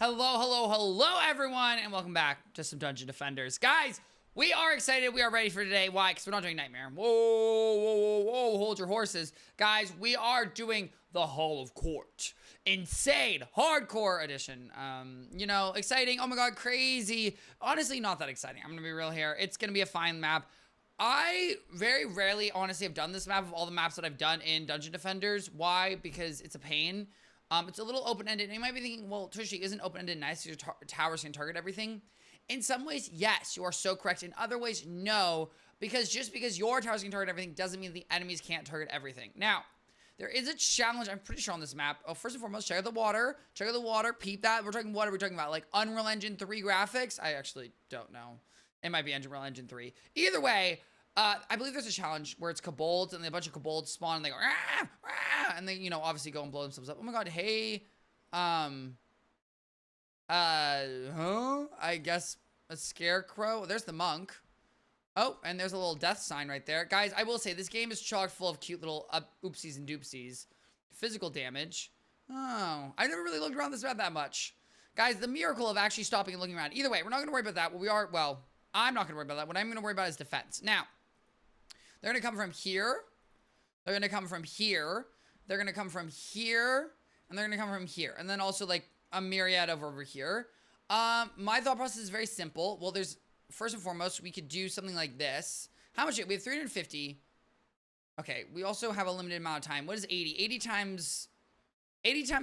Hello, everyone, and welcome back to some Dungeon Defenders. Guys, we are excited. We are ready for today. Why? Because we're not doing Nightmare. Whoa, hold your horses. Guys, we are doing the Hall of Court. Insane, hardcore edition. Exciting. Oh my god, crazy. Honestly, not that exciting. I'm going to be real here. It's going to be a fine map. I very rarely, honestly, have done this map of all the maps that I've done in Dungeon Defenders. Why? Because it's a pain. It's a little open-ended, and you might be thinking, well, Tushy, isn't open-ended nice? Your towers can target everything. In some ways, yes, you are so correct. In other ways, no, because just because your towers can target everything doesn't mean the enemies can't target everything. Now, there is a challenge, I'm pretty sure, on this map. Oh, first and foremost, check out the water. Check out the water. Peep that. We're talking, what are we talking about? Like Unreal Engine 3 graphics? I actually don't know. It might be Unreal Engine 3. Either way, I believe there's a challenge where it's kobolds, and a bunch of kobolds spawn, and they go, rah, rah, and they, obviously go and blow themselves up. Oh my god, hey, I guess a scarecrow. There's the monk. Oh, and there's a little death sign right there. Guys, I will say, this game is chock full of cute little oopsies and doopsies. Physical damage. Oh, I never really looked around this map that much. Guys, the miracle of actually stopping and looking around. Either way, we're not going to worry about that. I'm not going to worry about that. What I'm going to worry about is defense. Now, they're going to come from here. They're going to come from here. They're going to come from here. And they're going to come from here. And then also, like, a myriad over here. My thought process is very simple. Well, first and foremost, we could do something like this. How much? We have 350. Okay, we also have a limited amount of time. What is 80? 80 times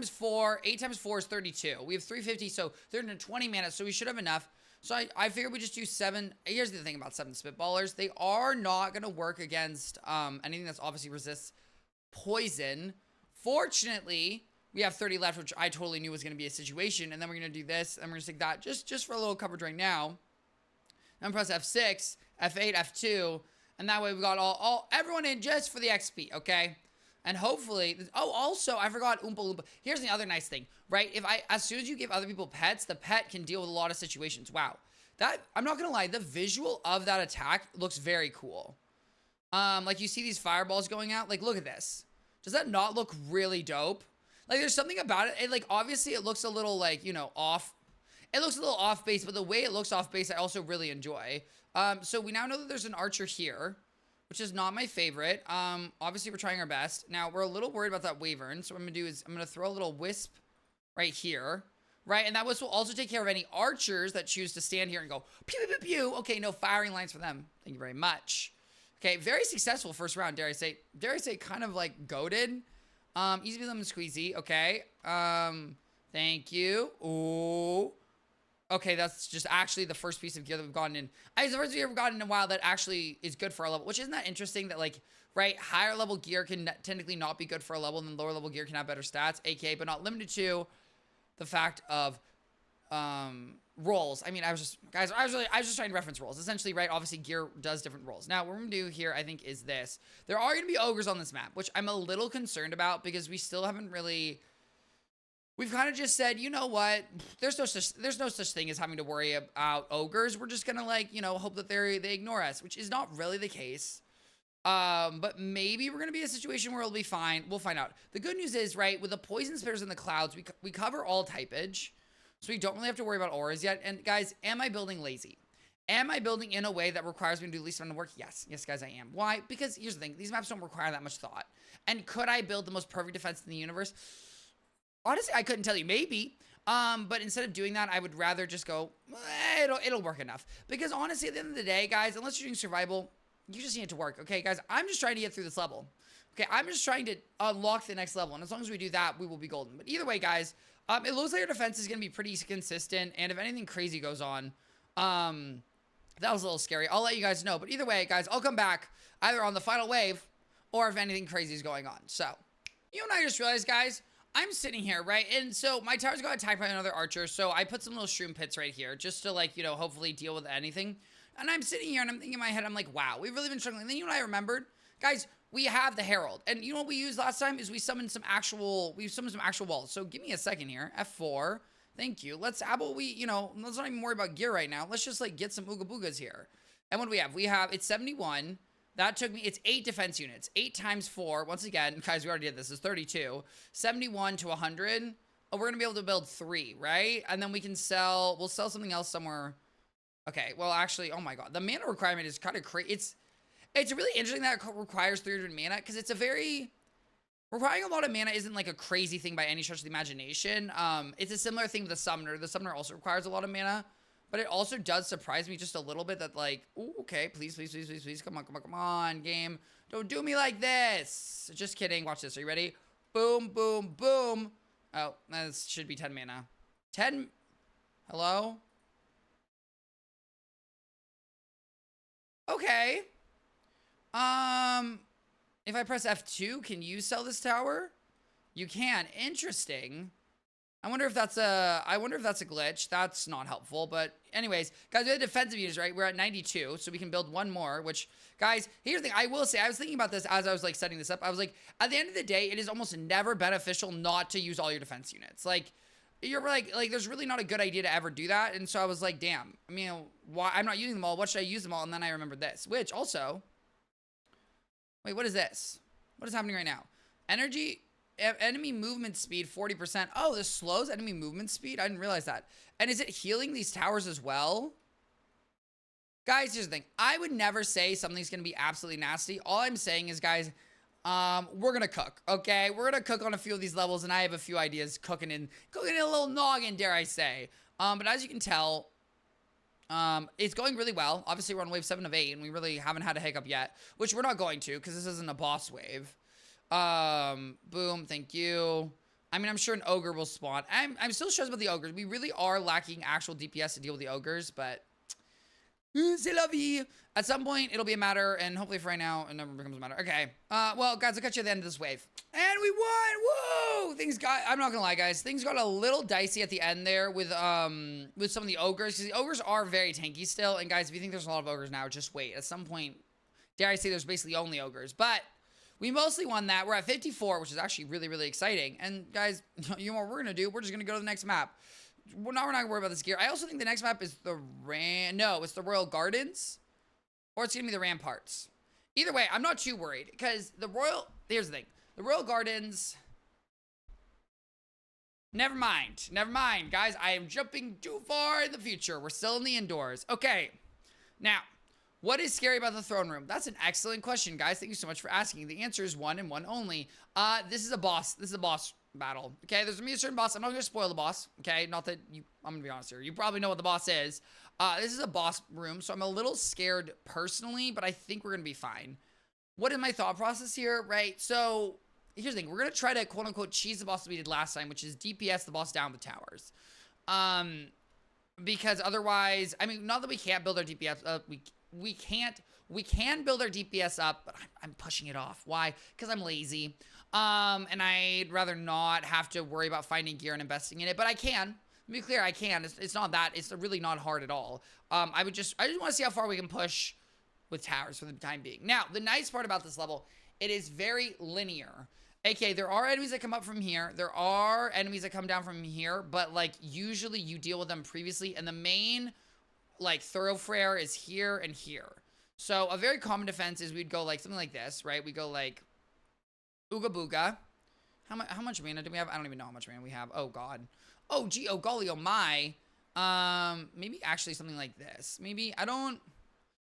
4. 8 times 4 is 32. We have 350, so 320 mana, so we should have enough. So I figured we just do 7. Here's the thing about 7 spitballers. They are not going to work against anything that's obviously resists poison. Fortunately, we have 30 left, which I totally knew was going to be a situation. And then we're going to do this, and we're going to stick that just for a little coverage right now. I'm going to press F6, F8, F2, and that way we got everyone in just for the XP, okay? And hopefully, also, I forgot Oompa Loompa. Here's the other nice thing, right? As soon as you give other people pets, the pet can deal with a lot of situations. Wow. I'm not going to lie, the visual of that attack looks very cool. Like, you see these fireballs going out? Like, look at this. Does that not look really dope? Like, there's something about it. Like, obviously, it looks a little, like, off. It looks a little off base, but the way it looks off base, I also really enjoy. So we now know that there's an archer here, which is not my favorite. Obviously, we're trying our best. Now, we're a little worried about that wyvern. So what I'm going to do is I'm going to throw a little wisp right here. Right? And that wisp will also take care of any archers that choose to stand here and go, pew, pew, pew, pew. Okay, no firing lines for them. Thank you very much. Okay, very successful first round, dare I say. Dare I say kind of like goated. Easy lemon squeezy. Okay. Thank you. Ooh. Okay, that's just actually the first piece of gear that we've gotten in. It's the first gear we've gotten in a while that actually is good for our level, which isn't that interesting that, like, right, higher level gear can technically not be good for a level, and then lower level gear can have better stats, aka, but not limited to the fact of rolls. I mean, I was just trying to reference rolls. Essentially, right, obviously gear does different rolls. Now, what we're going to do here, I think, is this. There are going to be ogres on this map, which I'm a little concerned about because we still haven't really... We've kind of just said, you know what? There's no such thing as having to worry about ogres. We're just gonna, like, hope that they ignore us, which is not really the case. But maybe we're gonna be in a situation where it'll be fine. We'll find out. The good news is, right, with the poison spitters in the clouds, we cover all typage, so we don't really have to worry about auras yet. And guys, am I building lazy? Am I building in a way that requires me to do the least amount of work? Yes, guys, I am. Why? Because here's the thing: these maps don't require that much thought. And could I build the most perfect defense in the universe? Honestly, I couldn't tell you. Maybe. But instead of doing that, I would rather just go, it'll work enough. Because honestly, at the end of the day, guys, unless you're doing survival, you just need it to work. Okay, guys, I'm just trying to get through this level. Okay, I'm just trying to unlock the next level. And as long as we do that, we will be golden. But either way, guys, it looks like our defense is going to be pretty consistent. And if anything crazy goes on, that was a little scary. I'll let you guys know. But either way, guys, I'll come back either on the final wave or if anything crazy is going on. So, you and I just realized, guys, I'm sitting here, right? And so my tower's got attacked by another archer. So I put some little shroom pits right here just to, like, hopefully deal with anything. And I'm sitting here and I'm thinking in my head, I'm like, wow, we've really been struggling. And then you know what I remembered? Guys, we have the Herald. And you know what we used last time is we summoned some actual walls. So give me a second here. F4. Thank you. Let's have what let's not even worry about gear right now. Let's just, like, get some Ooga Boogas here. And what do we have? It's 71. That took me, it's 8 defense units. 8 times 4, once again, guys, we already did this, is 32. 71 to 100. Oh, we're gonna be able to build 3, right? And then we can sell, we'll sell something else somewhere. Okay, well, actually, oh my god. The mana requirement is kind of crazy. It's really interesting that it requires 300 mana, because it's a very... Requiring a lot of mana isn't like a crazy thing by any stretch of the imagination. It's a similar thing with the Summoner. The Summoner also requires a lot of mana, but it also does surprise me just a little bit that like, ooh, okay, please, please, please, please, please, come on, come on, come on, game. Don't do me like this. Just kidding. Watch this. Are you ready? Boom, boom, boom. Oh, that should be 10 mana. 10. Hello? Okay. If I press F2, can you sell this tower? You can. Interesting. I wonder if that's a glitch. That's not helpful. But anyways, guys, we have defensive units, right? We're at 92, so we can build one more, which, guys, here's the thing. I will say, I was thinking about this as I was like setting this up. I was like, at the end of the day, it is almost never beneficial not to use all your defense units. Like, you're like there's really not a good idea to ever do that. And so I was like, damn, I mean, why I'm not using them all. What should I use them all? And then I remembered this, which also, wait, what is this? What is happening right now? Enemy movement speed, 40%. Oh, this slows enemy movement speed? I didn't realize that. And is it healing these towers as well? Guys, here's the thing. I would never say something's going to be absolutely nasty. All I'm saying is, guys, we're going to cook, okay? We're going to cook on a few of these levels, and I have a few ideas cooking in a little noggin, dare I say. But as you can tell, it's going really well. Obviously, we're on wave 7 of 8, and we really haven't had a hiccup yet, which we're not going to, because this isn't a boss wave. Boom, thank you. I mean, I'm sure an ogre will spawn. I'm still stressed about the ogres. We really are lacking actual DPS to deal with the ogres, but c'est la vie. At some point, it'll be a matter, and hopefully for right now, it never becomes a matter. Okay. Well, guys, I'll catch you at the end of this wave. And we won! Woo! I'm not gonna lie, guys. Things got a little dicey at the end there with some of the ogres, because the ogres are very tanky still. And guys, if you think there's a lot of ogres now, just wait. At some point, dare I say, there's basically only ogres. But we mostly won that. We're at 54, which is actually really, really exciting. And guys, you know what we're gonna do? We're just gonna go to the next map. We're not gonna worry about this gear. I also think the next map is it's the Royal Gardens, or it's gonna be the Ramparts. Either way, I'm not too worried, because here's the thing. The Royal Gardens, never mind, guys. I am jumping too far in the future. We're still in the indoors. Okay, now, what is scary about the throne room? That's an excellent question, guys. Thank you so much for asking. The answer is one and one only. This is a boss. This is a boss battle. Okay, there's gonna be a certain boss. I'm not gonna spoil the boss. Okay, not that I'm gonna be honest here. You probably know what the boss is. This is a boss room, so I'm a little scared personally, but I think we're gonna be fine. What is my thought process here, right? So here's the thing. We're gonna try to quote unquote cheese the boss that we did last time, which is DPS the boss down with towers. Because otherwise, I mean, not that we can't build our DPS up. We can build our DPS up, but I'm pushing it off. Why? Because I'm lazy. And I'd rather not have to worry about finding gear and investing in it, but I can. To be clear, I can. It's not that. It's really not hard at all. I just want to see how far we can push with towers for the time being. Now, the nice part about this level, it is very linear. Okay, there are enemies that come up from here. There are enemies that come down from here, but like usually you deal with them previously, and the main like thoroughfare is here and here. So a very common defense is we'd go like something like this, right? We go like Ooga Booga. How much mana do we have? I don't even know how much mana we have. Oh god. Oh gee, oh golly, oh my. Maybe actually something like this. Maybe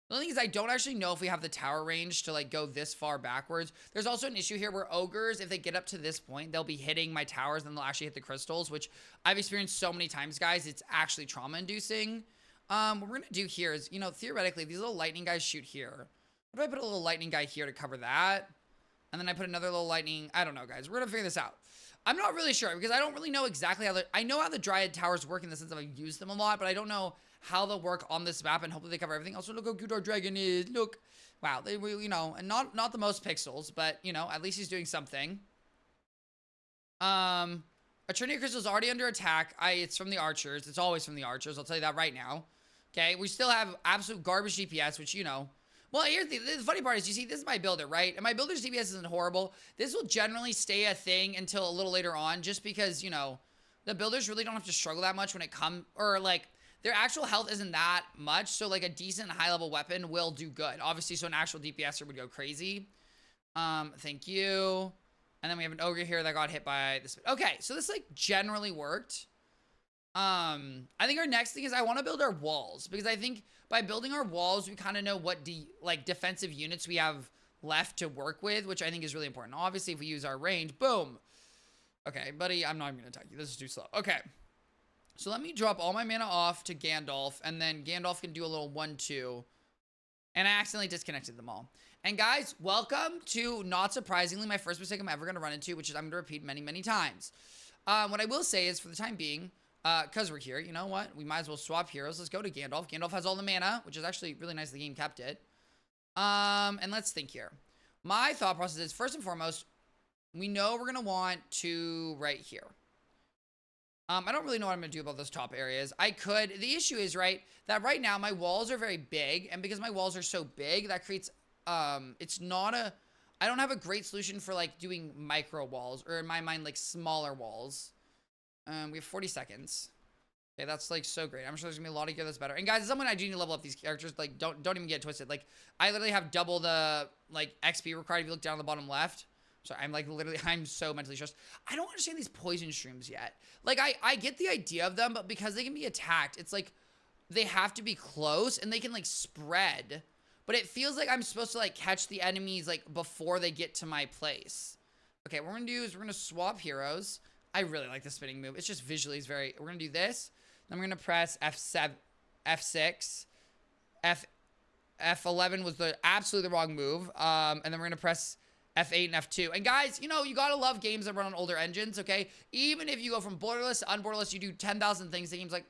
the thing is, I don't actually know if we have the tower range to like go this far backwards. There's also an issue here where ogres, if they get up to this point, they'll be hitting my towers and they'll actually hit the crystals, which I've experienced so many times, guys. It's actually trauma inducing. What we're gonna do here is, you know, theoretically, these little lightning guys shoot here. What if I put a little lightning guy here to cover that? And then I put another little lightning. I don't know, guys. We're gonna figure this out. I'm not really sure because I don't really know exactly I know how the Dryad towers work in the sense that I've used them a lot, but I don't know how they'll work on this map, and hopefully they cover everything. Also, look how cute our dragon is. Look. Wow. They, you know, and not the most pixels, but, you know, at least he's doing something. A Trinity Crystal is already under attack. It's from the archers. It's always from the archers. I'll tell you that right now. Okay. We still have absolute garbage DPS, which, you know. Well, here's the funny part is, you see, this is my builder, right? And my builder's DPS isn't horrible. This will generally stay a thing until a little later on, just because, you know, the builders really don't have to struggle that much when it comes, or like, their actual health isn't that much, so like a decent high-level weapon will do good. Obviously, so an actual DPSer would go crazy. Thank you. And then we have an ogre here that got hit by this. Okay, so this like generally worked. I think our next thing is I want to build our walls, because I think by building our walls, we kind of know what defensive units we have left to work with, which I think is really important. Obviously, if we use our range, boom. Okay, buddy, I'm not even going to attack you. This is too slow. Okay. So let me drop all my mana off to Gandalf, and then Gandalf can do a little 1-2. And I accidentally disconnected them all. And guys, welcome to, not surprisingly, my first mistake I'm ever going to run into, which is I'm going to repeat many, many times. What I will say is, for the time being, because we're here, you know what? We might as well swap heroes. Let's go to Gandalf. Gandalf has all the mana, which is actually really nice the game kept it. And let's think here. My thought process is, first and foremost, we know we're going to want to right here. I don't really know what I'm going to do about those top areas. I could. The issue is, right, that right now my walls are very big. And because my walls are so big, that creates, it's not a, I don't have a great solution for, like, doing micro walls. Or in my mind, like, smaller walls. We have 40 seconds. Okay, that's, like, so great. I'm sure there's going to be a lot of gear that's better. And, guys, at some point, I do need to level up these characters. Like, don't even get twisted. Like, I literally have double the, like, XP required if you look down the bottom left. Sorry, I'm like literally, I'm so mentally stressed. I don't understand these poison shrooms yet. Like, I get the idea of them, but because they can be attacked, it's like they have to be close and they can like spread. But it feels like I'm supposed to like catch the enemies like before they get to my place. Okay, what we're gonna do is we're gonna swap heroes. I really like the spinning move. It's just visually is very, we're gonna do this. Then we're gonna press F7, F6, F11 was the absolutely the wrong move. And then we're gonna press F8 and F2. And guys, you know, you gotta love games that run on older engines, okay? Even if you go from borderless to unborderless, you do 10,000 things, the game's like,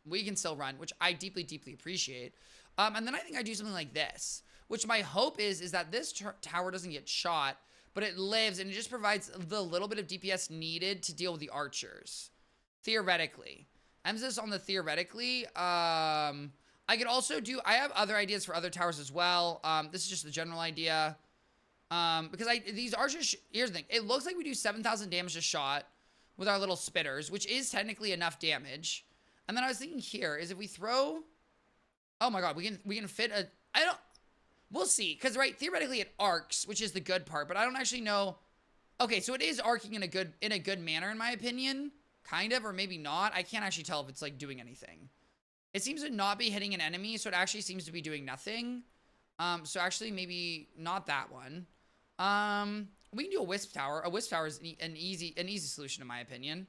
we can still run, which I deeply, deeply appreciate. And then I think I do something like this, which my hope is that this tower doesn't get shot, but it lives, and it just provides the little bit of DPS needed to deal with the archers. Theoretically. Emphasis on the theoretically. I could also do, I have other ideas for other towers as well. This is just the general idea. Because these archers, here's the thing. It looks like we do 7,000 damage a shot with our little spitters, which is technically enough damage. And then I was thinking here is if we throw, oh my God, we can fit a, we'll see. Cause right, theoretically it arcs, which is the good part, but I don't actually know. Okay. So it is arcing in a good manner, in my opinion, kind of, or maybe not. I can't actually tell if it's like doing anything. It seems to not be hitting an enemy. So it actually seems to be doing nothing. So actually maybe not that one. We can do a wisp tower. A wisp tower is an easy solution in my opinion.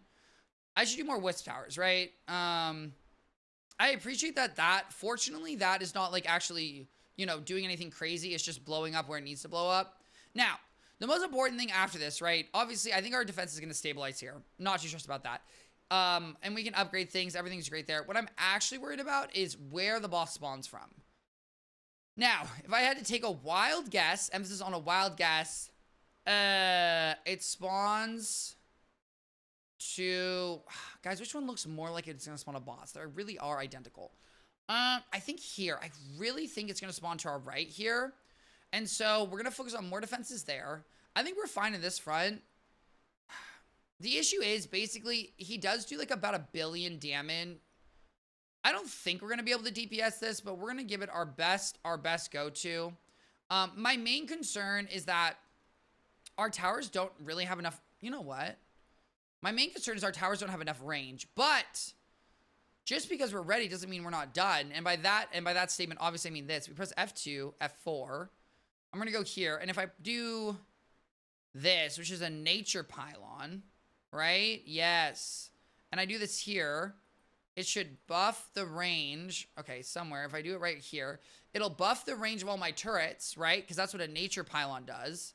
I should do more wisp towers, right? I appreciate that fortunately that is not like actually, you know, doing anything crazy. It's just blowing up where it needs to blow up. Now, the most important thing after this, right? Obviously, I think our defense is going to stabilize here. Not too stressed about that. And we can upgrade things. Everything's great there. What I'm actually worried about is where the boss spawns from. Now, if I had to take a wild guess, emphasis on a wild guess, it spawns to, guys, which one looks more like it's going to spawn a boss? They really are identical. I think here, I really think it's going to spawn to our right here. And so we're going to focus on more defenses there. I think we're fine in this front. The issue is basically he does do like about 1 billion damage. I don't think we're going to be able to DPS this, but we're going to give it our best go-to. My main concern is that our towers don't really have enough. You know what? My main concern is our towers don't have enough range, but just because we're ready doesn't mean we're not done. And by that statement, obviously I mean this. We press F2, F4. I'm going to go here. And if I do this, which is a nature pylon, right? Yes. And I do this here. It should buff the range. Okay, somewhere. If I do it right here, it'll buff the range of all my turrets, right? Because that's what a nature pylon does.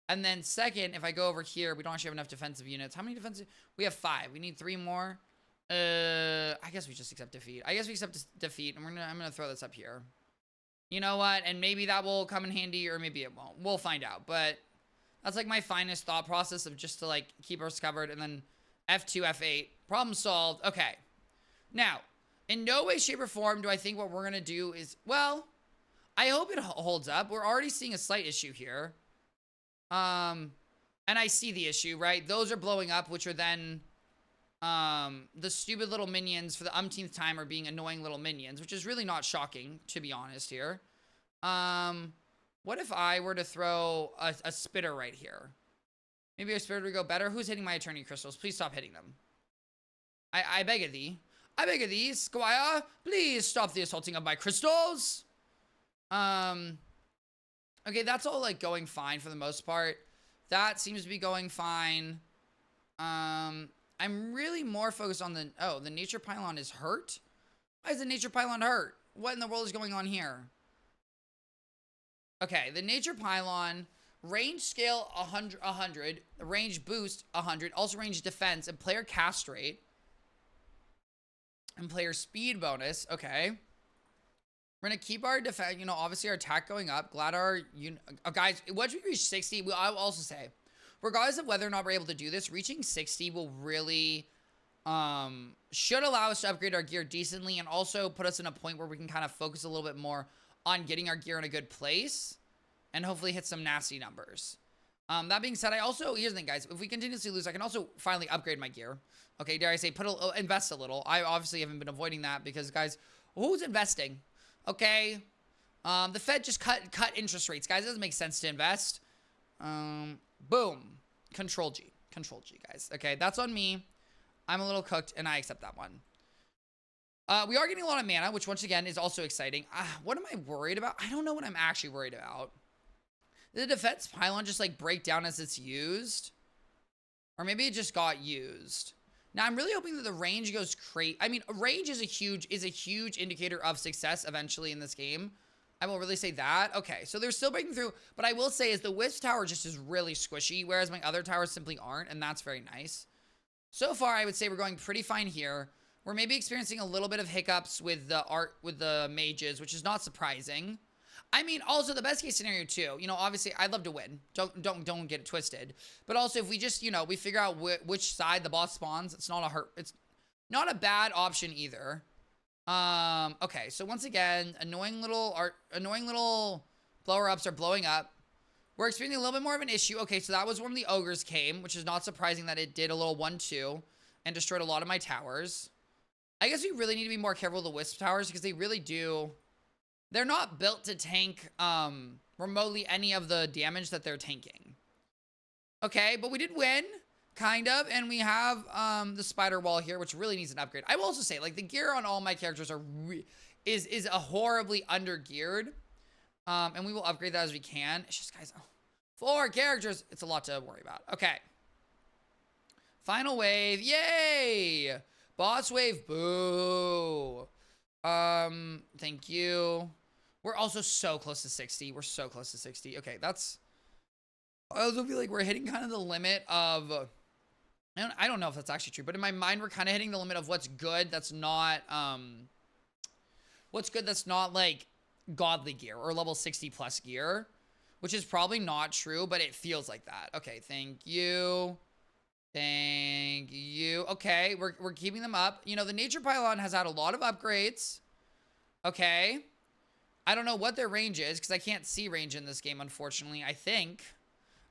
And then second, if I go over here, we don't actually have enough defensive units. How many defensive? We have 5. We need 3 more. I guess we just accept defeat. I guess we accept defeat, and I'm gonna throw this up here. You know what? And maybe that will come in handy, or maybe it won't. We'll find out. But that's like my finest thought process of just to like keep us covered, and then F2, F8. Problem solved. Okay. Now, in no way, shape, or form do I think what we're going to do is, well, I hope it holds up. We're already seeing a slight issue here. And I see the issue, right? Those are blowing up, which are then the stupid little minions for the umpteenth time are being annoying little minions, which is really not shocking, to be honest here. What if I were to throw a spitter right here? Maybe our spirit would go better. Who's hitting my eternity crystals? Please stop hitting them. I beg of thee. I beg of thee, Squire. Please stop the assaulting of my crystals. Okay, that's all, like, going fine for the most part. That seems to be going fine. I'm really more focused on the... Oh, the nature pylon is hurt? Why is the nature pylon hurt? What in the world is going on here? Okay, the nature pylon... Range scale 100, range boost 100, also range defense, and player cast rate. And player speed bonus, okay. We're going to keep our defense, you know, obviously our attack going up. Glad our, guys, once we reach 60, I will also say, regardless of whether or not we're able to do this, reaching 60 will really, should allow us to upgrade our gear decently and also put us in a point where we can kind of focus a little bit more on getting our gear in a good place. And hopefully hit some nasty numbers. That being said, here's the thing, guys. If we continuously lose, I can also finally upgrade my gear. Okay, dare I say, invest a little. I obviously haven't been avoiding that because, guys, who's investing? Okay. The Fed just cut interest rates, guys. It doesn't make sense to invest. Boom. Control G, guys. Okay, that's on me. I'm a little cooked, and I accept that one. We are getting a lot of mana, which, once again, is also exciting. What am I worried about? I don't know what I'm actually worried about. Did the defense pylon just, like, break down as it's used? Or maybe it just got used. Now, I'm really hoping that the range goes crazy. I mean, range is a huge indicator of success eventually in this game. I will really say that. Okay, so they're still breaking through. But I will say is the Wisp Tower just is really squishy, whereas my other towers simply aren't, and that's very nice. So far, I would say we're going pretty fine here. We're maybe experiencing a little bit of hiccups with the mages, which is not surprising. I mean, also the best case scenario too, you know, obviously I'd love to win. Don't get it twisted. But also if we just, you know, we figure out which side the boss spawns, it's not a bad option either. Okay, so once again, annoying little blower-ups are blowing up. We're experiencing a little bit more of an issue. Okay, so that was when the ogres came, which is not surprising that it did a little 1-2 and destroyed a lot of my towers. I guess we really need to be more careful with the Wisp Towers because they really do... They're not built to tank remotely any of the damage that they're tanking. Okay, but we did win, kind of, and we have the spider wall here, which really needs an upgrade. I will also say, like, the gear on all my characters is a horribly under-geared, and we will upgrade that as we can. It's just, guys, 4 characters. It's a lot to worry about. Okay. Final wave. Yay! Boss wave. Boo. Thank you. We're also so close to 60. We're so close to 60. Okay, that's... I also feel like we're hitting kind of the limit of... I don't know if that's actually true, but in my mind, we're kind of hitting the limit of what's good that's not, what's good that's not, like, godly gear or level 60 plus gear, which is probably not true, but it feels like that. Okay, thank you. Thank you. Okay, we're keeping them up. You know, the nature pylon has had a lot of upgrades. Okay. I don't know what their range is because I can't see range in this game, unfortunately, I think.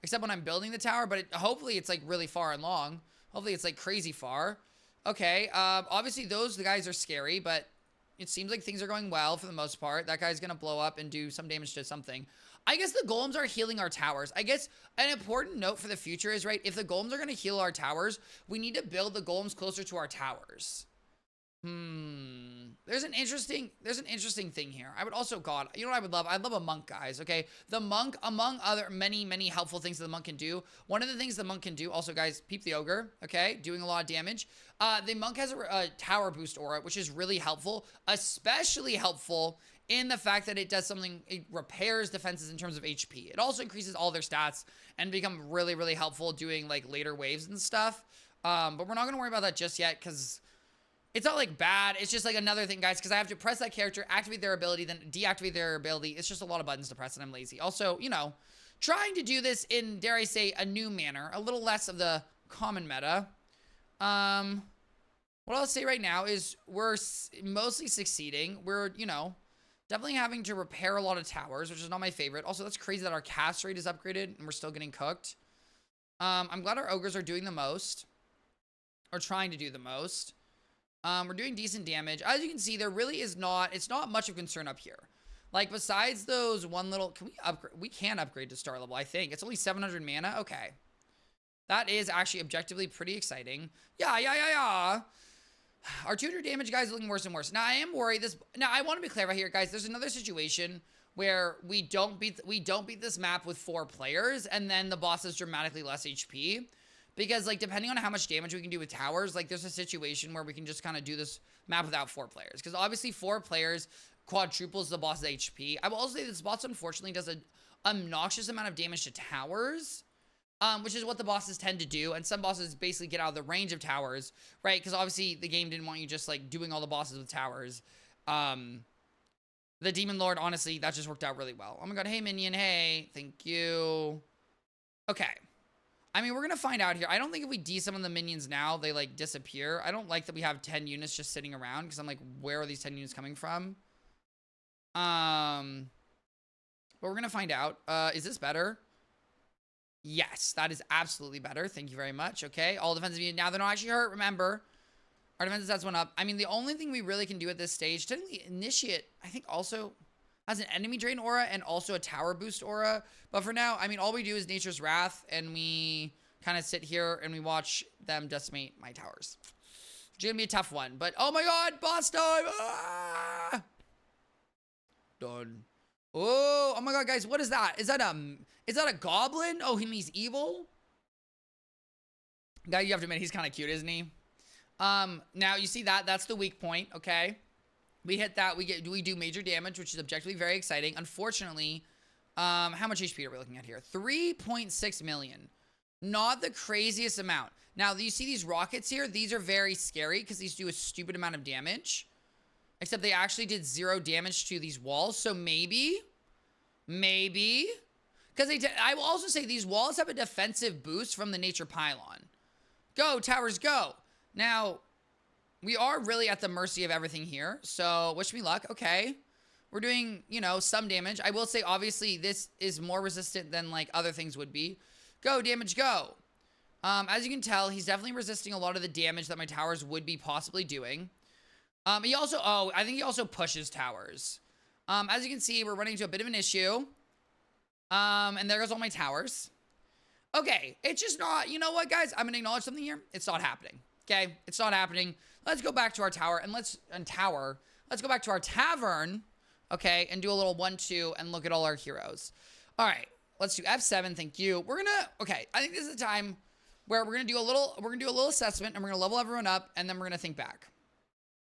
Except when I'm building the tower, but hopefully it's, like, really far and long. Hopefully it's, like, crazy far. Okay, obviously the guys are scary, but it seems like things are going well for the most part. That guy's gonna blow up and do some damage to something. I guess the golems are healing our towers. I guess an important note for the future is, right, if the golems are going to heal our towers, we need to build the golems closer to our towers. There's an interesting thing here. I would also, God, you know what I would love? I'd love a monk, guys, okay? The monk, among other many helpful things that the monk can do, one of the things the monk can do, also, guys, peep the ogre, okay? Doing a lot of damage. The monk has a tower boost aura, which is really helpful, especially helpful in the fact that it does something, it repairs defenses in terms of HP. It also increases all their stats and become really, really helpful doing, like, later waves and stuff. But we're not going to worry about that just yet because it's not, like, bad. It's just, like, another thing, guys, because I have to press that character, activate their ability, then deactivate their ability. It's just a lot of buttons to press, and I'm lazy. Also, you know, trying to do this in, dare I say, a new manner, a little less of the common meta. What I'll say right now is we're mostly succeeding. We're, you know, definitely having to repair a lot of towers, which is not my favorite. Also, that's crazy that our cast rate is upgraded, and we're still getting cooked. I'm glad our ogres are doing the most, or trying to do the most. We're doing decent damage. As you can see, there really is not, it's not much of concern up here. Like, besides those one little, can we upgrade? We can upgrade to star level, I think. It's only 700 mana. Okay. That is actually objectively pretty exciting. Yeah. Our 200 damage guys are looking worse and worse. Now I am worried now I want to be clear right here, guys. There's another situation where we don't beat this map with 4 players, and then the boss has dramatically less HP. Because, like, depending on how much damage we can do with towers, like, there's a situation where we can just kind of do this map without 4 players. Because obviously 4 players quadruples the boss's HP. I will also say this boss, unfortunately, does an obnoxious amount of damage to towers, which is what the bosses tend to do. And some bosses basically get out of the range of towers, right? Because obviously the game didn't want you just, like, doing all the bosses with towers. The Demon Lord, honestly, that just worked out really well. Oh my god, hey, minion, hey. Thank you. Okay. I mean, we're going to find out here. I don't think if we de-summon the minions now, they, like, disappear. I don't like that we have 10 units just sitting around, because I'm like, where are these 10 units coming from? But we're going to find out. Is this better? Yes, that is absolutely better. Thank you very much. Okay, all defensive units. Now they're not actually hurt, remember. Our defensive stats went up. I mean, the only thing we really can do at this stage, technically initiate, I think also has an enemy drain aura and also a tower boost aura. But for now, I mean, all we do is Nature's Wrath, and we kind of sit here and we watch them decimate my towers. It's gonna be a tough one, but oh my god, boss time! Ah! Done. Oh my god, guys, what is that? Is that a goblin? Oh, he's evil? Guy, you have to admit, he's kind of cute, isn't he? Now you see that's the weak point, okay? We hit that, we do major damage, which is objectively very exciting. Unfortunately, how much HP are we looking at here? 3.6 million. Not the craziest amount. Now, you see these rockets here? These are very scary because these do a stupid amount of damage. Except they actually did 0 damage to these walls. So maybe. Because I will also say these walls have a defensive boost from the nature pylon. Go, towers, go. Now, we are really at the mercy of everything here. So, wish me luck. Okay. We're doing, you know, some damage. I will say, obviously, this is more resistant than, like, other things would be. Go, damage, go. As you can tell, he's definitely resisting a lot of the damage that my towers would be possibly doing. He also, I think he also pushes towers. As you can see, we're running into a bit of an issue. And there goes all my towers. Okay, it's just not, you know what, guys? I'm going to acknowledge something here. It's not happening. Okay, it's not happening. Let's go back to our tower, and let's go back to our tavern, okay, and do a little 1-2 and look at all our heroes. All right, let's do F7, thank you. Okay, I think this is the time where we're gonna do a little assessment, and we're gonna level everyone up, and then we're gonna think back.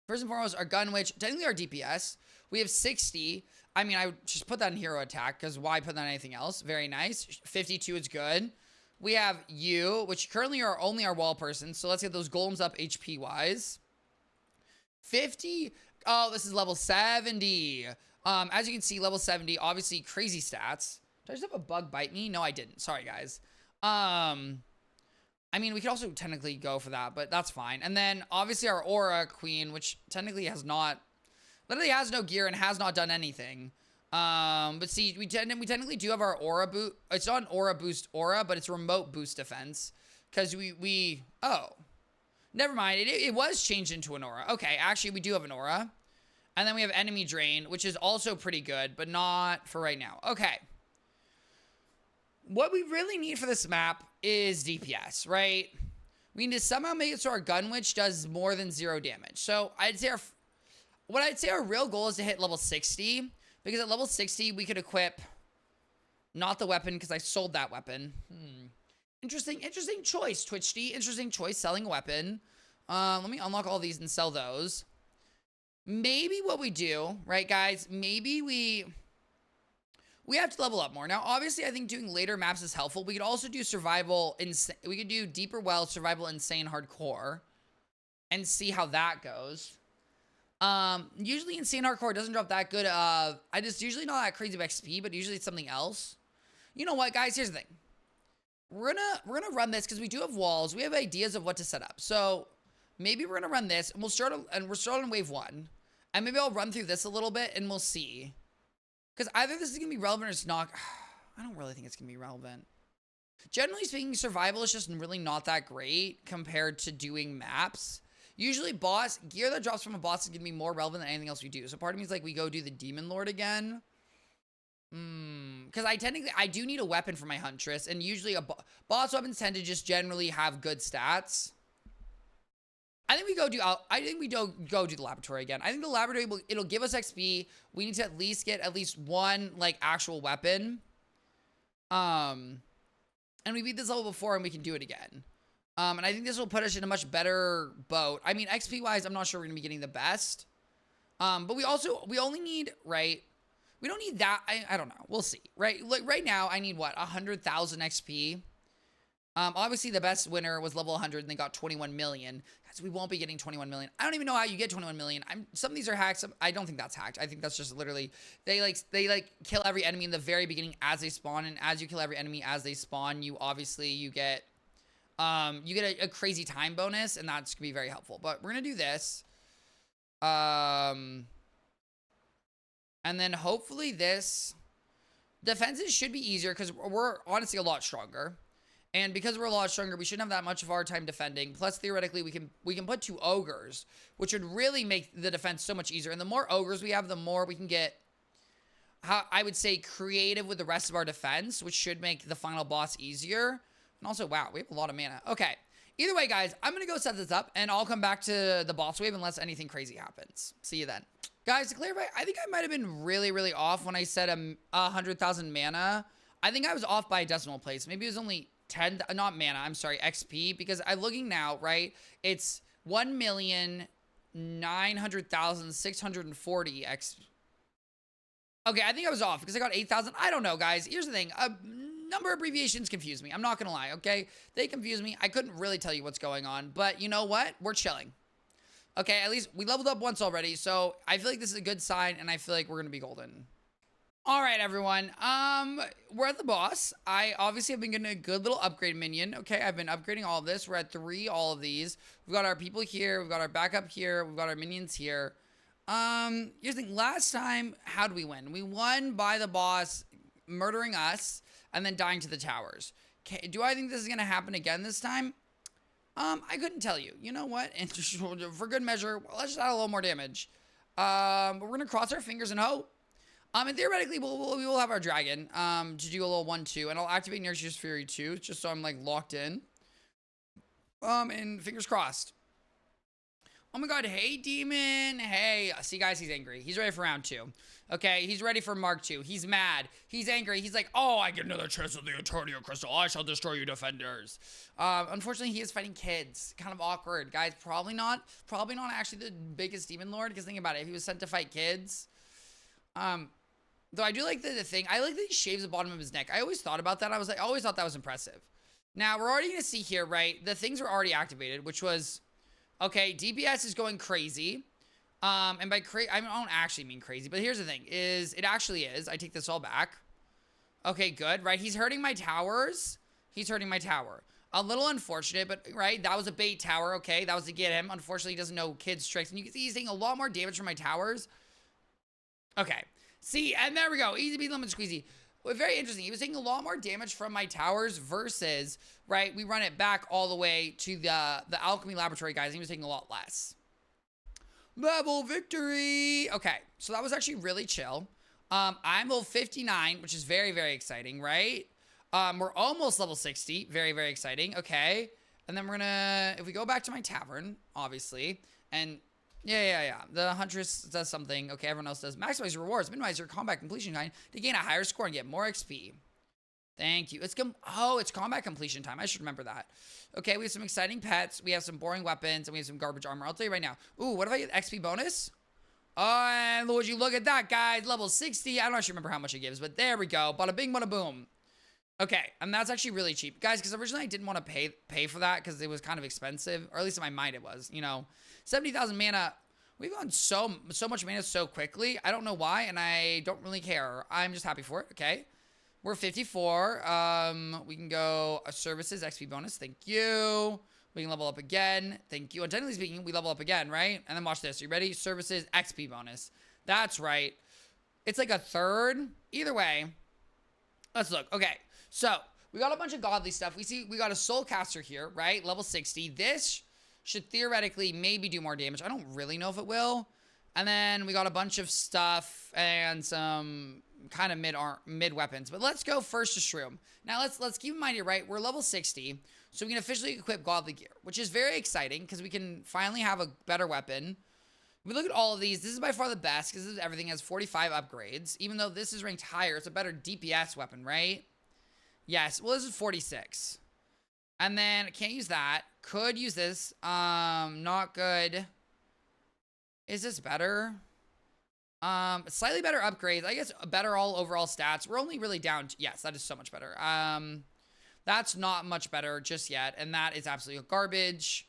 First and foremost, our gun, which technically our DPS, we have 60. I mean, I would just put that in hero attack, because why put that on anything else? Very nice. 52 is good. We have you, which currently are only our wall person. So let's get those golems up HP wise. 50. Oh, this is level 70. As you can see, level 70, obviously crazy stats. Did I just have a bug bite me? No, I didn't. Sorry, guys. I mean, we could also technically go for that, but that's fine. And then obviously our aura queen, which technically literally has no gear and has not done anything. But see, we technically do have our aura boost. It's not an aura boost aura, but it's remote boost defense. Because oh, never mind. It was changed into an aura. Okay, actually, we do have an aura. And then we have enemy drain, which is also pretty good, but not for right now. Okay. What we really need for this map is DPS, right? We need to somehow make it so our gun witch does more than 0 damage. So I'd say our real goal is to hit level 60. Because at level 60, we could equip not the weapon, because I sold that weapon. Interesting choice, TwitchD. Interesting choice, selling a weapon. Let me unlock all these and sell those. Maybe what we do, right, guys? Maybe we have to level up more. Now, obviously, I think doing later maps is helpful. We could also do survival. We could do deeper well, survival, insane, hardcore, and see how that goes. Usually insane hardcore doesn't drop that good. Usually not that crazy of XP, but usually it's something else. You know what, guys? Here's the thing. We're gonna run this because we do have walls. We have ideas of what to set up. So maybe we're gonna run this, and we're starting on wave 1, and maybe I'll run through this a little bit, and we'll see. Because either this is gonna be relevant or it's not. I don't really think it's gonna be relevant. Generally speaking, survival is just really not that great compared to doing maps. Usually gear that drops from a boss is going to be more relevant than anything else we do. So part of me is like, we go do the Demon Lord again. Because I do need a weapon for my Huntress, and usually boss weapons tend to just generally have good stats. I think we go do the laboratory again. I think the laboratory it'll give us XP. We need to at least get at least one like actual weapon. And we beat this level before, and we can do it again. And I think this will put us in a much better boat. I mean, XP wise, I'm not sure we're gonna be getting the best. But we only need, right? We don't need that. I don't know. We'll see, right? Like right now, I need what, 100,000 XP. Obviously the best winner was level 100 and they got 21 million. Guys, we won't be getting 21 million. I don't even know how you get 21 million. Some of these are hacked. I don't think that's hacked. I think that's just literally, they kill every enemy in the very beginning as they spawn. And as you kill every enemy as they spawn, you get a crazy time bonus, and that's gonna be very helpful. But we're gonna do this. And then hopefully this defenses should be easier because we're honestly a lot stronger. And because we're a lot stronger, we shouldn't have that much of our time defending. Plus, theoretically, we can put 2 ogres, which would really make the defense so much easier. And the more ogres we have, the more we can get, I would say, creative with the rest of our defense, which should make the final boss easier. And also, wow, we have a lot of mana. Okay. Either way, guys, I'm going to go set this up, and I'll come back to the boss wave unless anything crazy happens. See you then. Guys, to clarify, I think I might have been really, really off when I said 100,000 mana. I think I was off by a decimal place. Maybe it was only 10, not mana, I'm sorry, XP, because I'm looking now, right? It's 1,900,640 XP. Okay, I think I was off because I got 8,000. I don't know, guys. Here's the thing. Number abbreviations confuse me. I'm not going to lie, okay? They confuse me. I couldn't really tell you what's going on, but you know what? We're chilling. Okay, at least we leveled up once already, so I feel like this is a good sign, and I feel like we're going to be golden. All right, everyone. We're at the boss. I obviously have been getting a good little upgrade minion. Okay, I've been upgrading all of this. We're at 3, all of these. We've got our people here. We've got our backup here. We've got our minions here. Here's the thing. Last time, how did we win? We won by the boss murdering us and then dying to the towers. Okay, do I think this is going to happen again this time? I couldn't tell you. You know what? And for good measure, let's just add a little more damage. But we're going to cross our fingers and hope. And theoretically, we will have our dragon to do a little 1-2. And I'll activate Nurture's Fury too, just so I'm like locked in. And fingers crossed. Oh my god, hey, demon. Hey, see, guys, he's angry. He's ready for round 2. Okay, he's ready for Mark 2. He's mad. He's angry. He's like, oh, I get another chance with the Eternia Crystal. I shall destroy you, defenders. Unfortunately, he is fighting kids. Kind of awkward. Guys, probably not actually the biggest demon lord, because think about it. If he was sent to fight kids. Though I do like the thing. I like that he shaves the bottom of his neck. I always thought about that. I always thought that was impressive. Now, we're already going to see here, right? The things are already activated, which was... Okay, DPS is going crazy. And by crazy, I don't actually mean crazy, but here's the thing, it actually is. I take this all back. Okay, good, right? He's hurting my towers. He's hurting my tower. A little unfortunate, but, right, that was a bait tower, okay? That was to get him. Unfortunately, he doesn't know kids' tricks. And you can see he's taking a lot more damage from my towers. Okay. See, and there we go. Easy peasy lemon squeezy. Well, very interesting. He was taking a lot more damage from my towers versus, right, we run it back all the way to the alchemy laboratory, guys. And he was taking a lot less. Level victory. Okay, so that was actually really chill. I'm level 59, which is very, very exciting, right? We're almost level 60. Very, very exciting. Okay. And then we're gonna, if we go back to my tavern, obviously, and yeah. The Huntress does something. Okay, everyone else does. Maximize your rewards. Minimize your combat completion time to gain a higher score and get more XP. Thank you. It's combat completion time. I should remember that. Okay, we have some exciting pets. We have some boring weapons, and we have some garbage armor. I'll tell you right now. Ooh, what if I get XP bonus? Oh, and would you look at that, guys? Level 60. I don't actually remember how much it gives, but there we go. Bada bing, bada boom. Okay, and that's actually really cheap. Guys, because originally I didn't want to pay for that because it was kind of expensive, or at least in my mind it was, you know. 70,000 mana. We've gone so much mana so quickly. I don't know why, and I don't really care. I'm just happy for it. Okay. We're 54. We can go services, XP bonus. Thank you. We can level up again. Thank you. And technically speaking, we level up again, right? And then watch this. Are you ready? Services, XP bonus. That's right. It's like a third. Either way, let's look. Okay. So we got a bunch of godly stuff. We got a soul caster here, right? Level 60. This should theoretically maybe do more damage. I don't really know if it will. And then we got a bunch of stuff and some kind of mid weapons. But let's go first to Shroom. Now let's keep in mind here, right? We're level 60, so we can officially equip Godly Gear, which is very exciting because we can finally have a better weapon. We look at all of these. This is by far the best because everything has 45 upgrades. Even though this is ranked higher, it's a better DPS weapon, right? Yes. Well, this is 46. And then can't use that. Could use this. Not good. Is this better? Slightly better upgrades. I guess better all overall stats. We're only really down. Yes, that is so much better. That's not much better just yet. And that is absolutely garbage.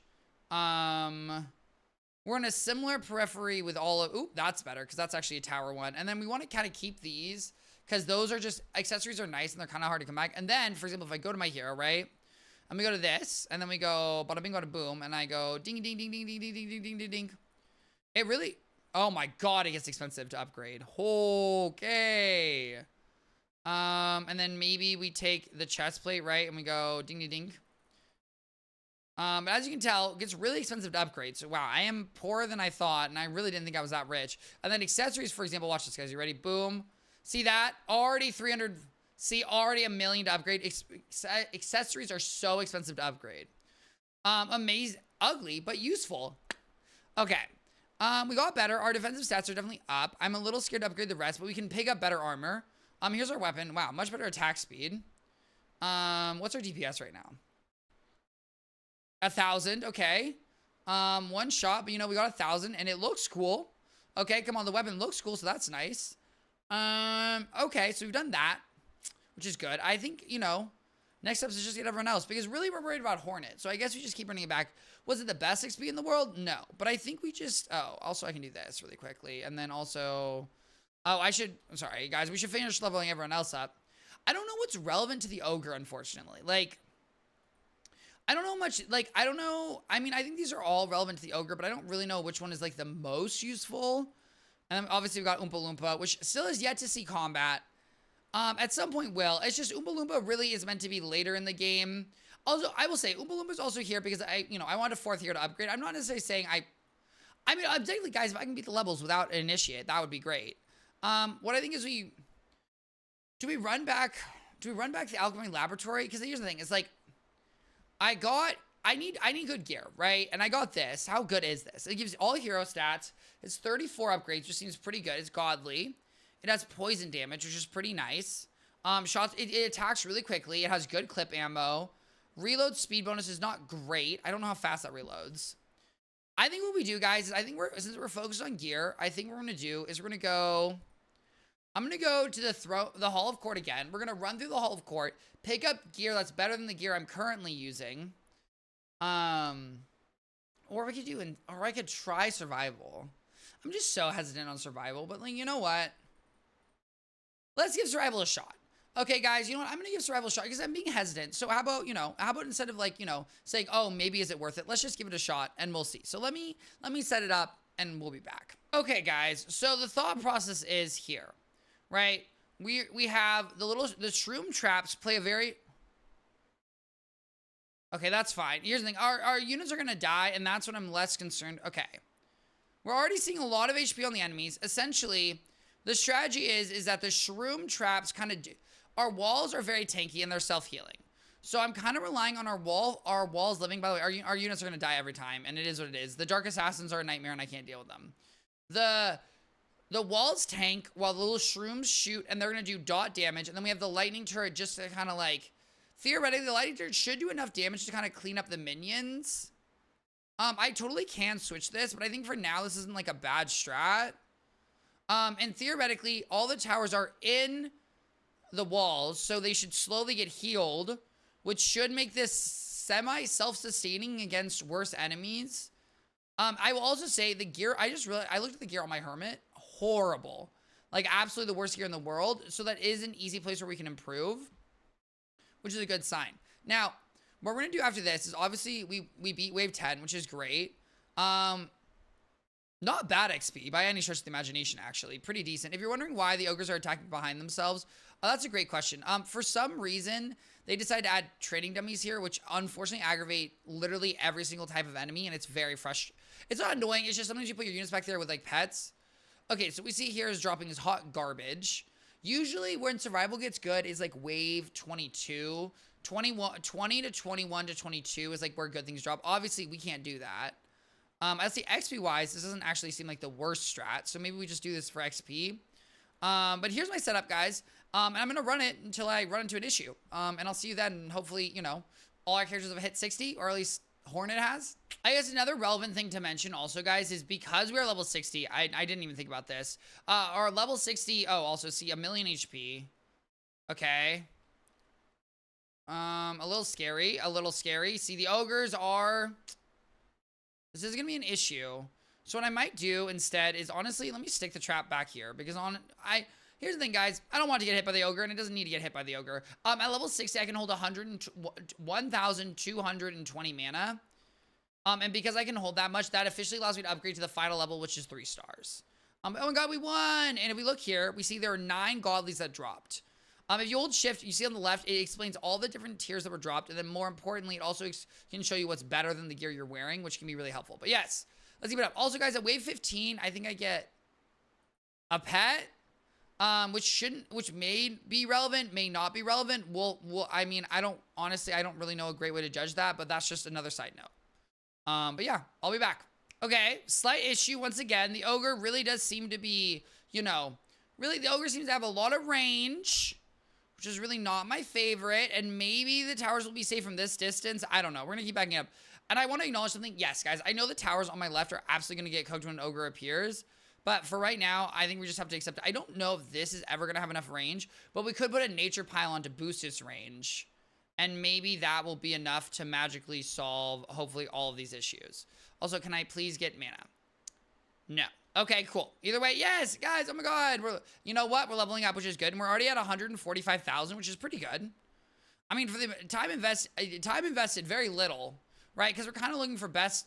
We're in a similar periphery with all of... Oop, that's better because that's actually a tower one. And then we want to kind of keep these because those are just... Accessories are nice and they're kind of hard to come back. And then, for example, if I go to my hero, right? And we go to this. And then we go... Bada bing, bada boom. And I go... Ding, ding, ding, ding, ding, ding, ding, ding, ding, ding. It really... Oh my god, it gets expensive to upgrade. Okay. And then maybe we take the chest plate, right? And we go... Ding, ding, ding. But as you can tell, it gets really expensive to upgrade. So, wow, I am poorer than I thought, and I really didn't think I was that rich. And then accessories, for example, watch this, guys. You ready? Boom. See that? Already 300. See, already $1 million to upgrade. Accessories are so expensive to upgrade. Amazing. Ugly, but useful. Okay. We got better. Our defensive stats are definitely up. I'm a little scared to upgrade the rest, but we can pick up better armor. Here's our weapon. Wow, much better attack speed. What's our DPS right now? 1,000, okay. One shot, but you know, we got 1,000 and it looks cool. Okay, come on, the weapon looks cool, so that's nice. Okay, so we've done that, which is good. I think, you know, next up is just get everyone else because really we're worried about Hornet. So I guess we just keep running it back. Was it the best XP in the world? No, but I think we just, also I can do this really quickly. And then also, I'm sorry, guys, we should finish leveling everyone else up. I don't know what's relevant to the Ogre, unfortunately. Like, I don't know much, like, I don't know. I mean, I think these are all relevant to the Ogre, but I don't really know which one is, like, the most useful. And then obviously we've got Oompa Loompa, which still is yet to see combat. At some point will. It's just Oompa Loompa really is meant to be later in the game. Also, I will say, Oompa Loompa is also here because I want a 4th hero to upgrade. I'm not necessarily saying I mean, objectively, guys, if I can beat the levels without an initiate, that would be great. What I think is do we run back to the Alchemy Laboratory? Because here's the thing, it's like, I need good gear, right? And I got this. How good is this? It gives all hero stats. It's 34 upgrades, which seems pretty good. It's godly. It has poison damage, which is pretty nice. Shots, it attacks really quickly. It has good clip ammo. Reload speed bonus is not great. I don't know how fast that reloads. I think what we do, guys, is since we're focused on gear, I think what we're going to do is I'm going to go to the Hall of Court again. We're going to run through the Hall of Court, pick up gear that's better than the gear I'm currently using. Or I could try survival. I'm just so hesitant on survival, but like, you know what? Let's give survival a shot. Okay, guys, you know what? I'm going to give survival a shot because I'm being hesitant. So how about instead of like, saying, oh, maybe is it worth it? Let's just give it a shot and we'll see. So let me set it up and we'll be back. Okay, guys. So the thought process is here, right? We have the shroom traps play a very... Okay, that's fine. Here's the thing. Our units are going to die, and that's what I'm less concerned. Okay. We're already seeing a lot of HP on the enemies. Essentially, the strategy is that the shroom traps kind of do... Our walls are very tanky, and they're self-healing. So I'm kind of relying on our walls living. By the way, our units are going to die every time, and it is what it is. The Dark Assassins are a nightmare, and I can't deal with them. The walls tank while the little shrooms shoot, and they're going to do dot damage. And then we have the lightning turret just to kind of like... Theoretically, the lightning turret should do enough damage to kind of clean up the minions. I totally can switch this, but I think for now, this isn't like a bad strat. And theoretically, all the towers are in the walls, so they should slowly get healed, which should make this semi-self-sustaining against worse enemies. I will also say the gear, I looked at the gear on my Hermit. Horrible. Like, absolutely the worst gear in the world. So that is an easy place where we can improve, which is a good sign. Now, what we're going to do after this is obviously we beat wave 10, which is great. Not bad XP by any stretch of the imagination, actually. Pretty decent. If you're wondering why the ogres are attacking behind themselves, that's a great question. For some reason, they decided to add training dummies here, which unfortunately aggravate literally every single type of enemy, and it's very frustrating. It's not annoying, it's just sometimes you put your units back there with like pets. Okay, so what we see here is dropping is hot garbage. Usually when survival gets good is like wave 22, 21, 20 to 21 to 22 is like where good things drop. Obviously, we can't do that. I see XP wise, this doesn't actually seem like the worst strat. So maybe we just do this for XP. But here's my setup, guys. And I'm going to run it until I run into an issue. And I'll see you then. And hopefully, you know, all our characters have hit 60, or at least Hornet has. I guess another relevant thing to mention also, guys, is because we are level 60, I didn't even think about this. Our level 60, oh, also see 1,000,000 HP. Okay. A little scary, See, the ogres are... This is going to be an issue. So what I might do instead is, honestly, let me stick the trap back here. Because here's the thing, guys. I don't want to get hit by the ogre, and it doesn't need to get hit by the ogre. At level 60, I can hold 1,220 mana. And because I can hold that much, that officially allows me to upgrade to the final level, which is 3 stars. Oh my god, we won! And if we look here, we see there are 9 godlies that dropped. If you hold shift, you see on the left, it explains all the different tiers that were dropped. And then more importantly, it also can show you what's better than the gear you're wearing, which can be really helpful. But yes, let's keep it up. Also, guys, at wave 15, I think I get a pet, which may be relevant, may not be relevant. I mean, I don't really know a great way to judge that, but that's just another side note. But yeah, I'll be back. Okay, slight issue once again. The ogre really does seem to be, you know, the ogre seems to have a lot of range, which is really not my favorite. And maybe the towers will be safe from this distance. I don't know. We're going to keep backing up. And I want to acknowledge something. Yes, guys, I know the towers on my left are absolutely going to get cooked when an ogre appears. But for right now, I think we just have to accept it. I don't know if this is ever going to have enough range, but we could put a nature pylon to boost its range. And maybe that will be enough to magically solve, hopefully, all of these issues. Also, can I please get mana? No. Okay, cool. Either way, yes, guys, oh my god. You know what? We're leveling up, which is good. And we're already at 145,000, which is pretty good. I mean, for the time invested, very little, right? Because we're kind of looking for best.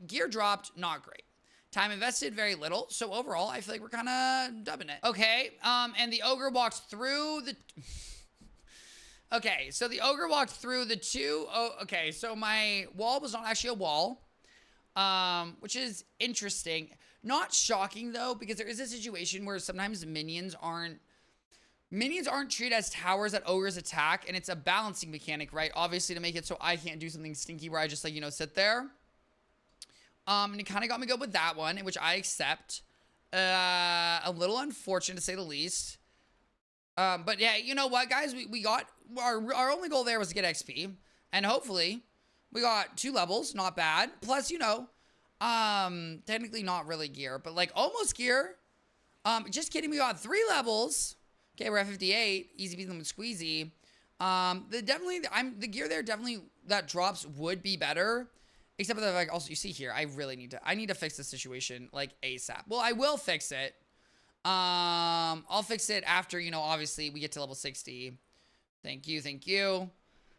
Gear dropped, not great. Time invested, very little. So overall, I feel like we're kind of dubbing it. Okay, and the ogre walked through the... Okay, so the ogre walked through the 2... Oh, okay, so my wall was not actually a wall, which is interesting. Not shocking, though, because there is a situation where sometimes minions aren't treated as towers that ogres attack, and it's a balancing mechanic, right? Obviously, to make it so I can't do something stinky where I just, like, you know, sit there. And it kind of got me good with that one, which I accept. A little unfortunate, to say the least. But yeah, you know what, guys? We got... Our only goal there was to get XP. And hopefully, we got 2 levels. Not bad. Plus, you know... technically not really gear, but like almost gear. Just kidding, we got 3 levels. Okay, we're at 58. Easy peasy lemon squeezy. The gear there definitely that drops would be better. Except for that, like, also you see here, I need to fix this situation like ASAP. Well, I will fix it. I'll fix it after, you know, obviously we get to level 60. Thank you.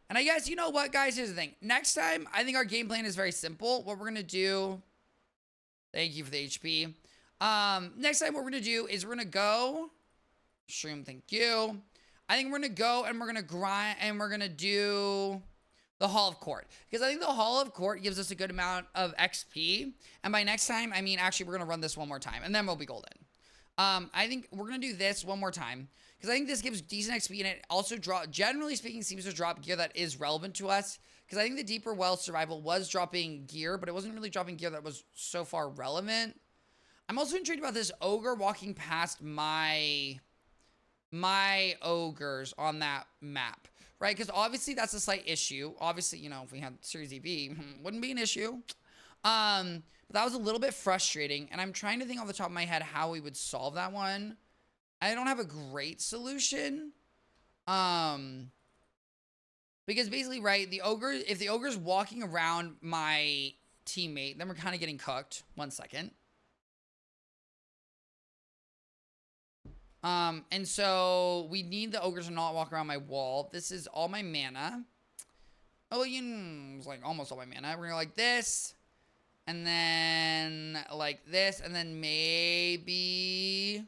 And I guess, you know what, guys, here's the thing. Next time, I think our game plan is very simple. What we're going to do... Thank you for the HP. Next time, what we're going to do is we're going to go... Shroom, thank you. I think we're going to go and we're going to grind and we're going to do the Hall of Court. Because I think the Hall of Court gives us a good amount of XP. And by next time, I mean, actually, we're going to run this one more time. And then we'll be golden. I think we're going to do this one more time. Because I think this gives decent XP, and it also, generally speaking, seems to drop gear that is relevant to us. Because I think the Deeper Well Survival was dropping gear, but it wasn't really dropping gear that was so far relevant. I'm also intrigued about this ogre walking past my ogres on that map. Right? Because obviously that's a slight issue. Obviously, you know, if we had Series EV, wouldn't be an issue. But that was a little bit frustrating, and I'm trying to think off the top of my head how we would solve that one. I don't have a great solution. Because basically, right, if the ogre's walking around my teammate, then we're kind of getting cooked. 1 second. And so we need the ogre to not walk around my wall. This is all my mana. Oh, it's like almost all my mana. We're gonna go like this. And then like this. And then maybe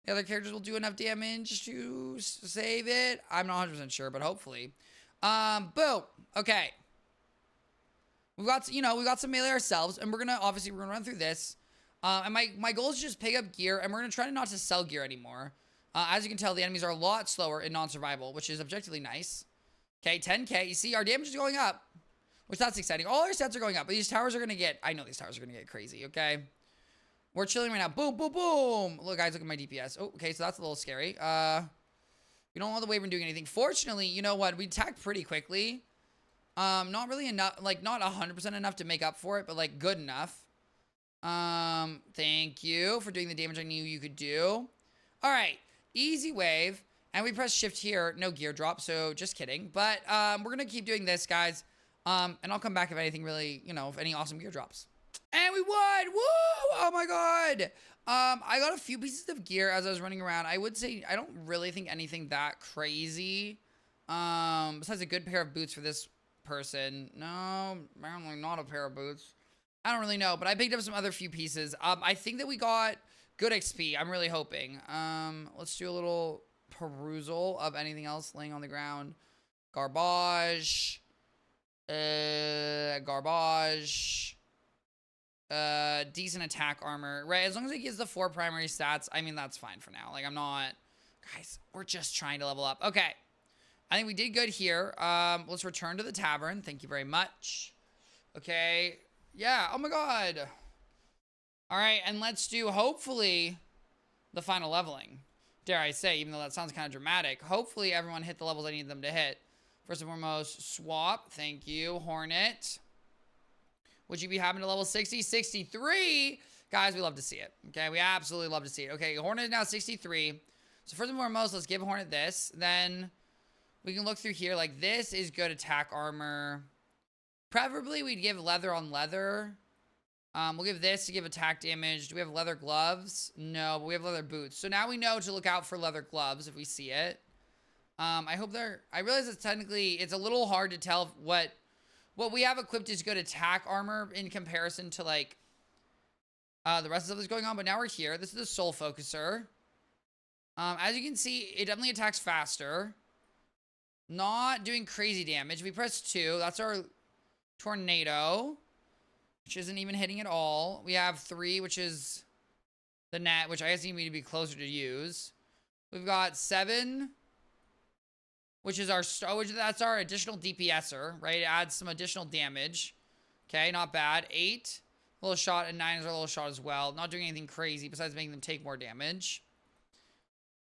the other characters will do enough damage to save it. I'm not 100% sure, but hopefully. Boom. Okay. We got some melee ourselves, and we're gonna run through this. And my goal is to just pick up gear, and we're gonna try not to sell gear anymore. As you can tell, the enemies are a lot slower in non-survival, which is objectively nice. Okay, 10k. You see, our damage is going up, which that's exciting. All our stats are going up, but these towers are going to get... I know these towers are going to get crazy, okay? We're chilling right now. Boom, boom, boom. Look, guys, look at my DPS. Oh, okay, so that's a little scary. We don't want the Wyvern doing anything. Fortunately, you know what? We attacked pretty quickly. Not really enough, like, not 100% enough to make up for it, but, like, good enough. Thank you for doing the damage I knew you could do. All right, easy wave. And we press shift here. No gear drop, so just kidding. But, we're going to keep doing this, guys. And I'll come back if anything really, you know, if any awesome gear drops. And we won! Woo! Oh my god! I got a few pieces of gear as I was running around. I would say I don't really think anything that crazy. Besides a good pair of boots for this person. No, apparently not a pair of boots. I don't really know, but I picked up some other few pieces. I think that we got good XP. I'm really hoping. Let's do a little perusal of anything else laying on the ground. Garbage. Garbage. Decent attack armor, right? As long as it gives the 4 primary stats, I mean, that's fine for now. Like, I'm not... Guys, we're just trying to level up. Okay. I think we did good here. Let's return to the tavern. Thank you very much. Okay. Yeah. Oh, my God. All right. And let's do, hopefully, the final leveling. Dare I say, even though that sounds kind of dramatic. Hopefully, everyone hit the levels I need them to hit. First and foremost, swap. Thank you. Hornet. Would you be happy to level 60? 63? Guys, we love to see it. Okay, we absolutely love to see it. Okay, Hornet is now 63. So first and foremost, let's give Hornet this. Then we can look through here. Like, this is good attack armor. Preferably, we'd give leather on leather. We'll give this to give attack damage. Do we have leather gloves? No, but we have leather boots. So now we know to look out for leather gloves if we see it. I hope they're... I realize it's technically... It's a little hard to tell what we have equipped is good attack armor in comparison to, like, the rest of stuff that's going on. But now we're here. This is the Soul Focuser. As you can see, it definitely attacks faster. Not doing crazy damage. We press 2. That's our Tornado, which isn't even hitting at all. We have 3, which is the net, which I guess need me to be closer to use. We've got 7... which is our, that's our additional DPSer, right? It adds some additional damage. Okay, not bad. 8, little shot, and 9 is our little shot as well. Not doing anything crazy besides making them take more damage.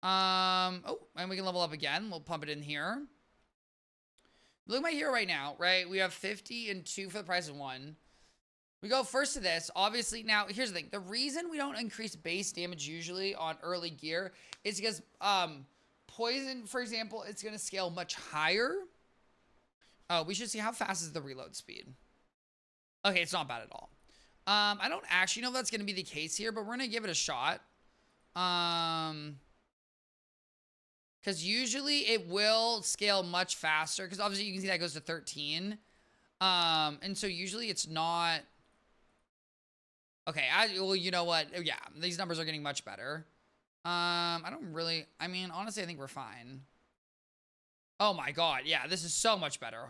Oh, and we can level up again. We'll pump it in here. Look at my hero right now, right? We have 50 and 2 for the price of 1. We go first to this. Obviously, now, here's the thing. The reason we don't increase base damage usually on early gear is because, Poison, for example, it's going to scale much higher. Oh, we should see how fast is the reload speed. Okay, it's not bad at all. I don't actually know if that's going to be the case here, but we're going to give it a shot. Because usually it will scale much faster. Because obviously you can see that goes to 13. And so usually it's not... Okay, well, you know what? Yeah, these numbers are getting much better. I don't really... I mean, honestly, I think we're fine. Oh my god, yeah, this is so much better.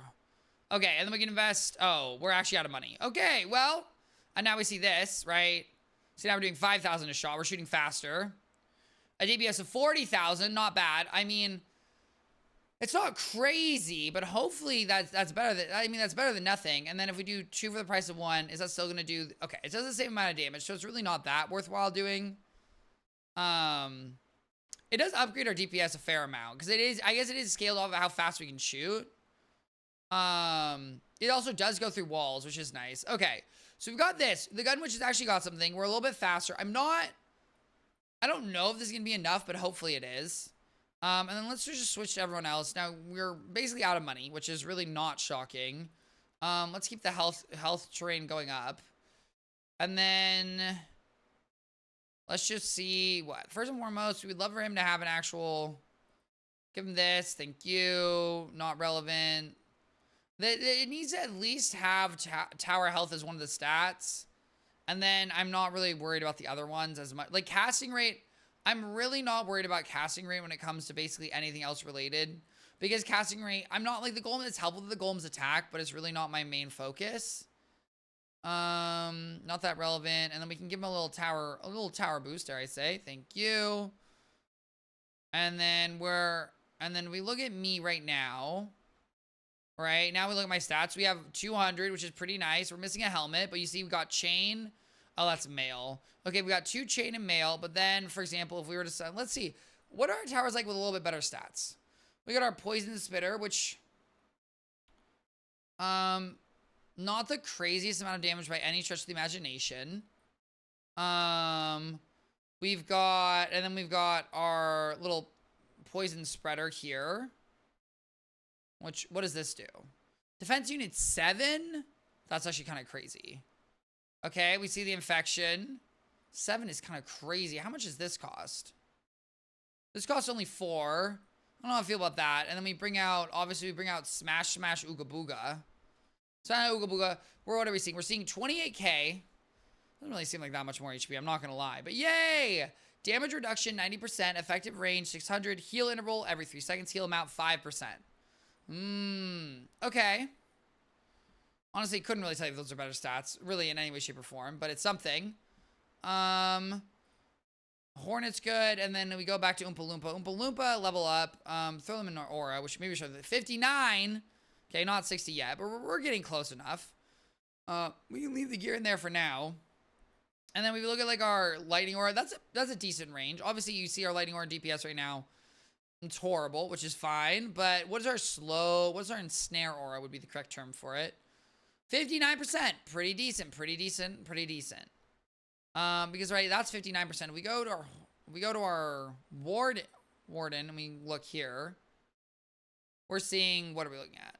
Okay, and then we can invest... Oh, we're actually out of money. Okay, well, and now we see this, right? So now we're doing 5,000 a shot. We're shooting faster. A DPS of 40,000, not bad. I mean, it's not crazy, but hopefully that's better than... I mean, that's better than nothing. And then if we do 2 for the price of 1, is that still going to do... Okay, it does the same amount of damage, so it's really not that worthwhile doing... It does upgrade our DPS a fair amount because it is, I guess it is scaled off of how fast we can shoot. It also does go through walls, which is nice. Okay, so we've got this, the gun, which has actually got something. We're a little bit faster. I don't know if this is gonna be enough, but hopefully it is. And then let's just switch to everyone else. Now we're basically out of money, which is really not shocking. Let's keep the health terrain going up, and then. Let's just see what. First and foremost, we'd love for him to have an actual... Give him this. Thank you. Not relevant. It needs to at least have tower health as one of the stats. And then I'm not really worried about the other ones as much. Like casting rate, I'm really not worried about casting rate when it comes to basically anything else related. Because casting rate, I'm not like the golem. It's helpful to the golem's attack, but it's really not my main focus. Not that relevant. And then we can give him a little tower booster, I say. Thank you. And then we look at me right now. Right, now we look at my stats. We have 200, which is pretty nice. We're missing a helmet, but you see we got chain. Oh, that's mail. Okay, we got 2 chain and mail, but then, for example, if we were to... Let's see. What are our towers like with a little bit better stats? We got our poison spitter, which... not the craziest amount of damage by any stretch of the imagination. We've got... And then we've got our little poison spreader here. What does this do? Defense unit 7? That's actually kind of crazy. Okay, we see the infection. 7 is kind of crazy. How much does this cost? This costs only 4. I don't know how I feel about that. And then we bring out, obviously we bring out Smash Smash Ooga Booga. Smash Ooga Booga. What are we seeing? We're seeing 28k. Doesn't really seem like that much more HP, I'm not going to lie. But yay! Damage reduction 90%, effective range 600, heal interval every 3 seconds, heal amount 5%. Okay. Honestly, couldn't really tell you if those are better stats, really, in any way, shape, or form, but it's something. Hornet's good, and then we go back to Oompa Loompa. Oompa Loompa, level up, throw them in our aura, which maybe show 59. Okay, not 60 yet, but we're getting close enough. We can leave the gear in there for now. And then we look at, like, our lightning aura. That's a decent range. Obviously, you see our lightning aura DPS right now. It's horrible, which is fine. But what's our ensnare aura would be the correct term for it. 59%. Pretty decent. Because, right, that's 59%. We go to our warden and we look here. We're seeing, what are we looking at?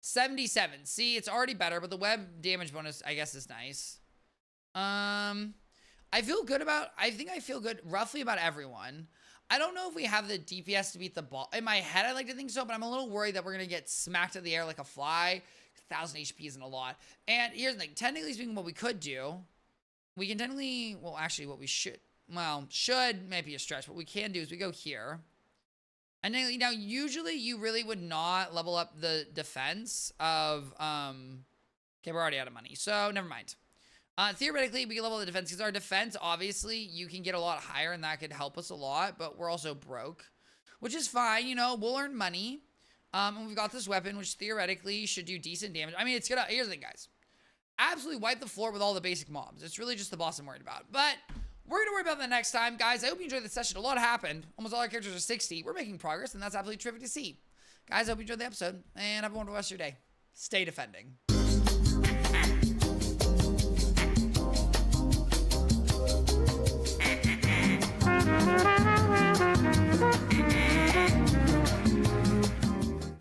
77. See, it's already better, but the web damage bonus, I guess, is nice. I think I feel good roughly about everyone. I don't know if we have the DPS to beat the ball. In my head, I like to think so, but I'm a little worried that we're going to get smacked in the air like a fly. 1,000 HP isn't a lot. And here's the thing. Technically speaking, what we could do, we can technically, well, actually what we should maybe a stretch. What we can do is we go here. And then, now, usually you really would not level up the defense of, okay, we're already out of money. So, never mind. Theoretically, we can level the defense because our defense, obviously, you can get a lot higher and that could help us a lot, but we're also broke, which is fine. You know, we'll earn money. And we've got this weapon, which theoretically should do decent damage. I mean, here's the thing, guys. Absolutely wipe the floor with all the basic mobs. It's really just the boss I'm worried about. But we're going to worry about that next time, guys. I hope you enjoyed the session. A lot happened. Almost all our characters are 60. We're making progress, and that's absolutely terrific to see. Guys, I hope you enjoyed the episode, and have a wonderful rest of your day. Stay defending.